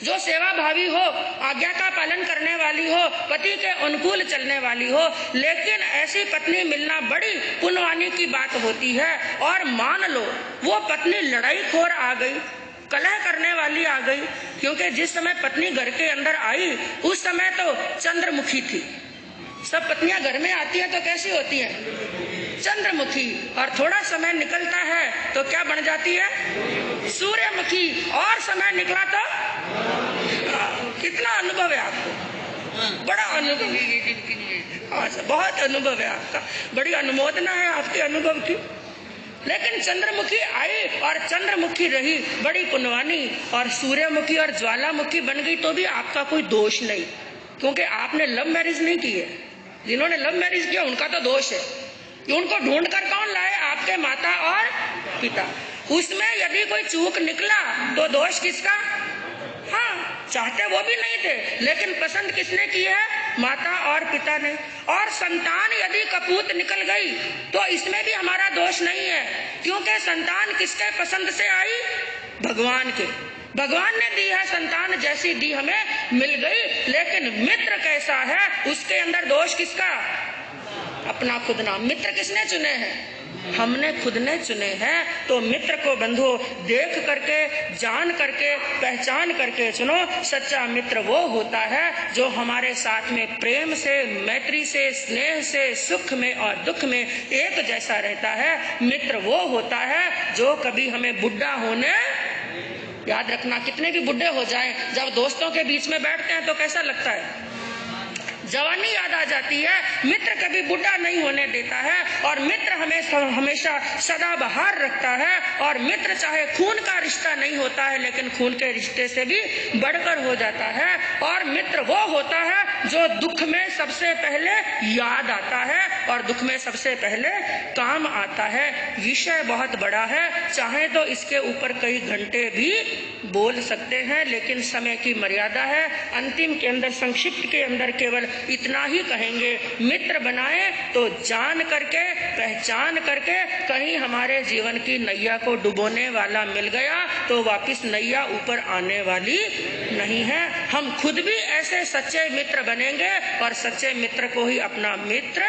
जो सेवा भावी हो, आज्ञा का पालन करने वाली हो, पति के अनुकूल चलने वाली हो, लेकिन ऐसी पत्नी मिलना बड़ी पुण्यवानी की बात होती है। और मान लो वो पत्नी लड़ाई खोर आ गई, कलह करने वाली आ गई, क्योंकि जिस समय पत्नी घर के अंदर आई उस समय तो चंद्रमुखी थी। सब पत्नियां घर में आती हैं तो कैसी होती हैं, चंद्रमुखी, और थोड़ा समय निकलता है तो क्या बन जाती है, सूर्यमुखी, और समय निकला तो कितना अनुभव है आपको, बड़ा अनुभव, बहुत अनुभव है आपका, बड़ी अनुमोदना है आपके अनुभव की। लेकिन चंद्रमुखी आई और चंद्रमुखी रही, बड़ी पुण्यवानी, और सूर्यमुखी और ज्वालामुखी बन गई तो भी आपका कोई दोष नहीं, क्योंकि आपने लव मैरिज नहीं की है। जिन्होंने लव मैरिज किया उनका तो दोष है कि उनको ढूंढ कर कौन लाए, आपके माता और पिता। उसमें यदि कोई चूक निकला तो दोष किसका, चाहते वो भी नहीं थे, लेकिन पसंद किसने की है, माता और पिता ने। और संतान यदि कपूत निकल गई तो इसमें भी हमारा दोष नहीं है, क्योंकि संतान किसके पसंद से आई, भगवान के। भगवान ने दी है संतान, जैसी दी हमें मिल गई। लेकिन मित्र कैसा है, उसके अंदर दोष किसका, अपना खुद ना। मित्र किसने चुने हैं, हमने खुद ने चुने हैं। तो मित्र को बंधु देख करके, जान करके, पहचान करके चुनो। सच्चा मित्र वो होता है जो हमारे साथ में प्रेम से, मैत्री से, स्नेह से, सुख में और दुख में एक जैसा रहता है। मित्र वो होता है जो कभी हमें बुढ़ा होने, याद रखना कितने भी बुढ़े हो जाएं, जब दोस्तों के बीच में बैठते हैं तो कैसा लगता है, जवानी याद आ जाती है। मित्र कभी बुढ़ा नहीं होने देता है, और मित्र हमेशा सदा बहार रखता है। और मित्र चाहे खून का रिश्ता नहीं होता है, लेकिन खून के रिश्ते से भी बढ़कर हो जाता है। और मित्र वो होता है जो दुख में सबसे पहले याद आता है और दुख में सबसे पहले काम आता है। विषय बहुत बड़ा है, चाहे तो इसके ऊपर कई घंटे भी बोल सकते हैं, लेकिन समय की मर्यादा है। अंतिम के अंदर, संक्षिप्त के अंदर केवल इतना ही कहेंगे, मित्र बनाए तो जान करके, पहचान करके। कहीं हमारे जीवन की नैया को डुबोने वाला मिल गया तो वापस नैया ऊपर आने वाली नहीं है। हम खुद भी ऐसे सच्चे मित्र बनेंगे और सच्चे मित्र को ही अपना मित्र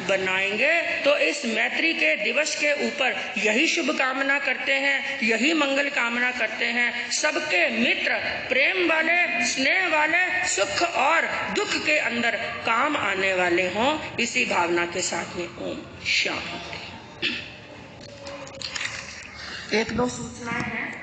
बनाएंगे। तो इस मैत्री के दिवस के ऊपर यही शुभ कामना करते हैं, यही मंगल कामना करते हैं। सबके मित्र प्रेम वाले, स्नेह वाले, सुख और दुख के अंदर काम आने वाले हों, इसी भावना के साथ में ओम शांति। एक दो सूचनाएं हैं।